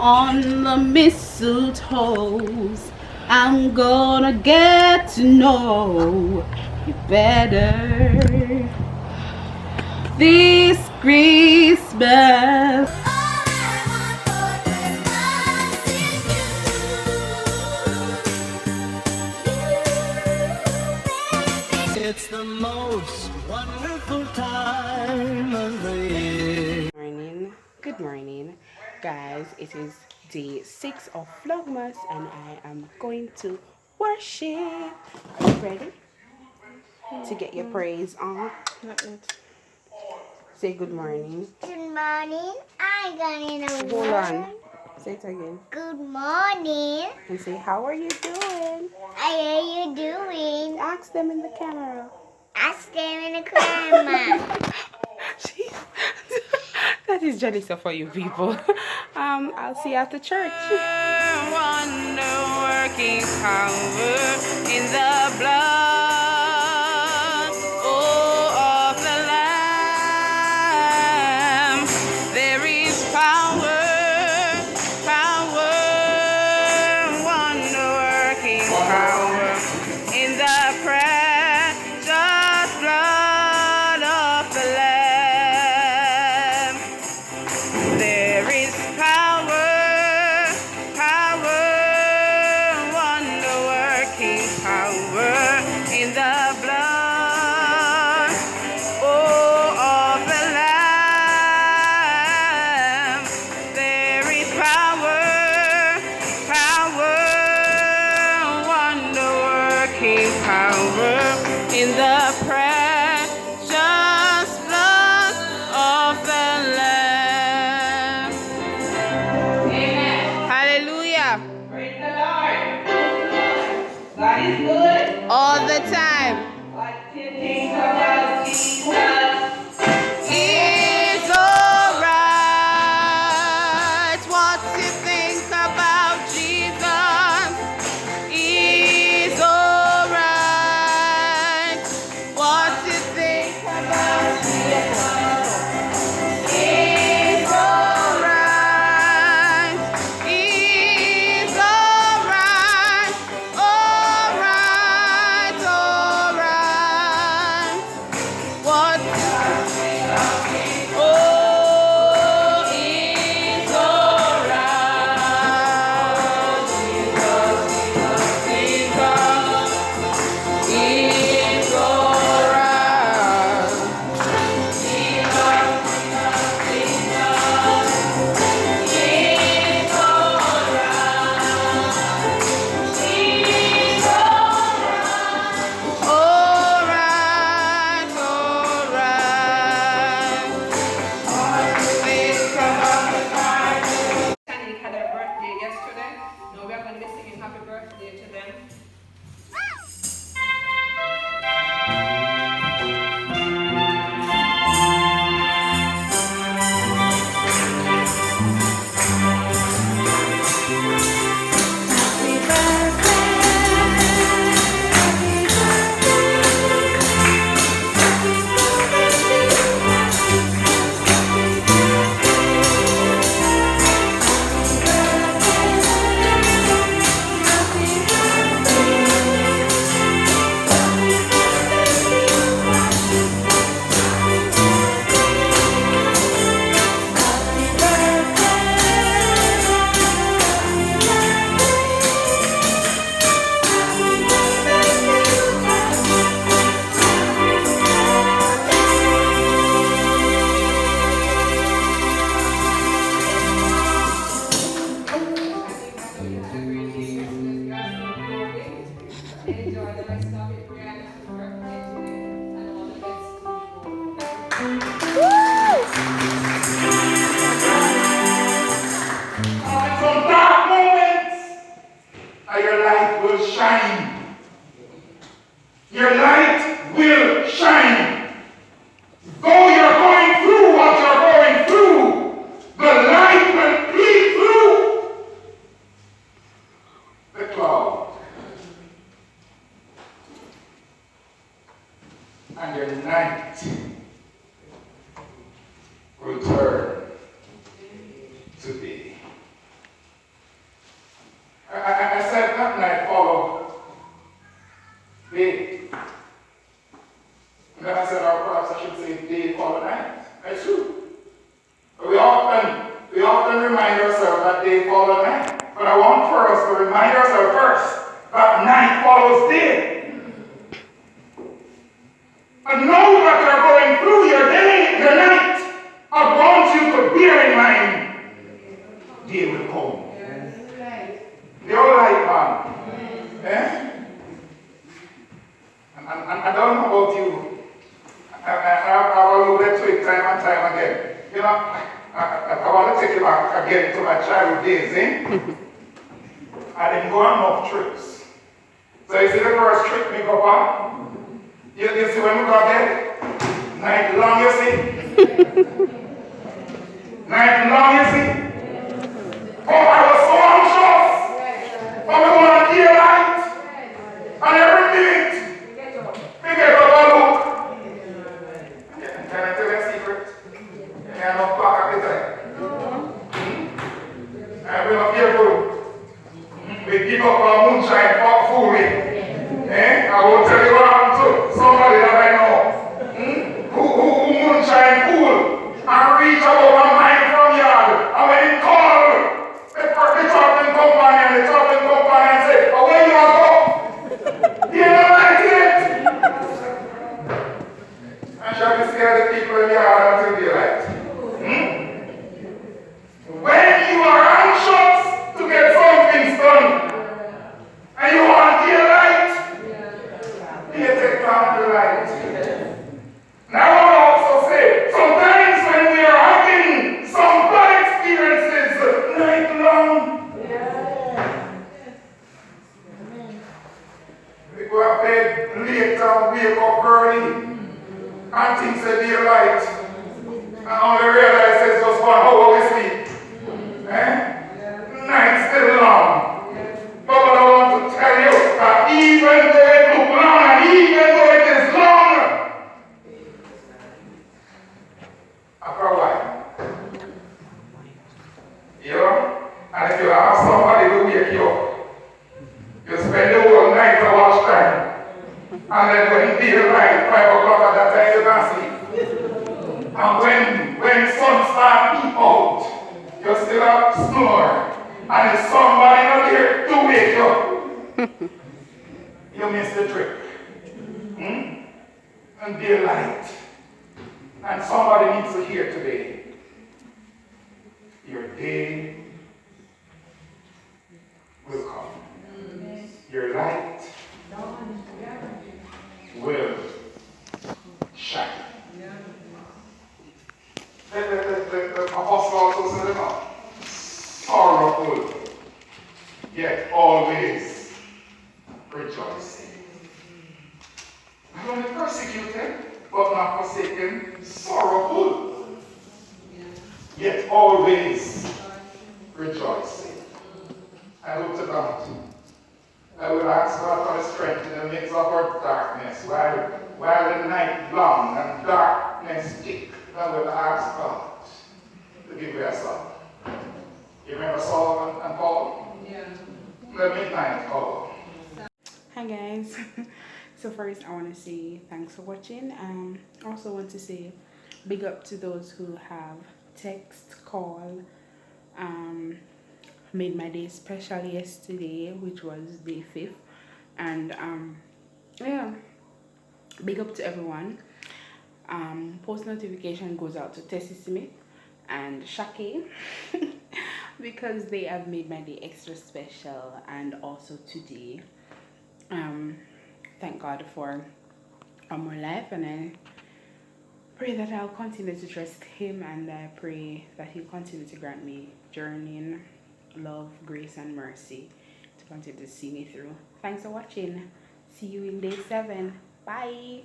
on the mistletoes. I'm gonna get to know you better this Christmas. It's the most wonderful time of the year. Good morning, guys. It is day 6 of Vlogmas, and I am going to worship. Are you ready to get your praise on? Not yet. Say good morning. Good morning. I'm going to Hold on. Say it again. Good morning. And say, how are you doing? How are you doing? Ask them in the camera. Ask them in the camera. Jeez. That is Janissa for you people. I'll see you after church. Wonder working power in the blood, of the Lamb. There is power, wonder working power in the precious blood of the Lamb. There is power, wonder working power in the blood, of the Lamb. There is power, wonder working power in the precious blood of the Lamb. Amen. Hallelujah. Praise the Lord. God is good. All the time. What you think about Jesus is alright. What you think about Jesus is alright. What you think about Jesus is alright. Is alright. Alright. What? Oh, is alright. Jesus, is alright. Sandy had a birthday yesterday. Now we are going to be singing happy birthday to them. Enjoy the rest of it. We're going to happy birthday to you and all the best to you. From dark moments, your light will shine. Your light will shine. Though you're going through what you're going through, the light will peek through the cloud. And your night will turn to day. I want to take you back again to my childhood days, I didn't go on enough trips. So you see the first trip me go on? You see when we got there? Night long, you see? Night long, you see? Oh, I was so anxious. Oh, we want to hear light. And every minute, we get up and look. Can I tell you a secret? I am not back at the time. I will not careful. We give up our moonshine for fooling. I will tell you what happened to somebody that I know. Who moonshine fool and reach about a mile from yard. And when he called the traveling company and say, oh, where you are go? You don't like it. I shall be scared the people in the yard until daylight. When you are anxious to get some things done, and you want daylight, you take time to light. Now I will also say, sometimes when we are having some bad experiences, night long, we go to bed late and wake up early, and things are daylight, and only realize it's just 1 hour we sleep. Night still long. But I want to tell you that even though it looks long and even though it is long, after a while, you know, and if you have somebody to wake you up, you spend the whole night to watch time, and then when daylight, 5 o'clock at that time, you can sleep. And when sun starts peep out, you still have to snore. And if somebody not here to wake you, you miss the trip. And daylight. And somebody needs to hear today. Your day will come. Your light will shine. The apostle also said it. Sorrowful, yet always rejoicing. Not only persecuted, but not forsaken, sorrowful, yet always rejoicing. I look to God. I will ask God for the strength in the midst of our darkness. While the night long and darkness thick, I will ask God to give me a song. You remember Saul and Paul? Yeah. The midnight call. Hi guys. So first I want to say thanks for watching. I also want to say big up to those who have text, call, made my day special yesterday, which was day 5th. And yeah, big up to everyone. Post notification goes out to Tessie Smith and Shaki because they have made my day extra special, and also today. Thank God for more life, and I pray that I'll continue to trust Him, and I pray that He'll continue to grant me journeying love, grace, and mercy to continue to see me through. Thanks for watching. See you in day 7. Bye.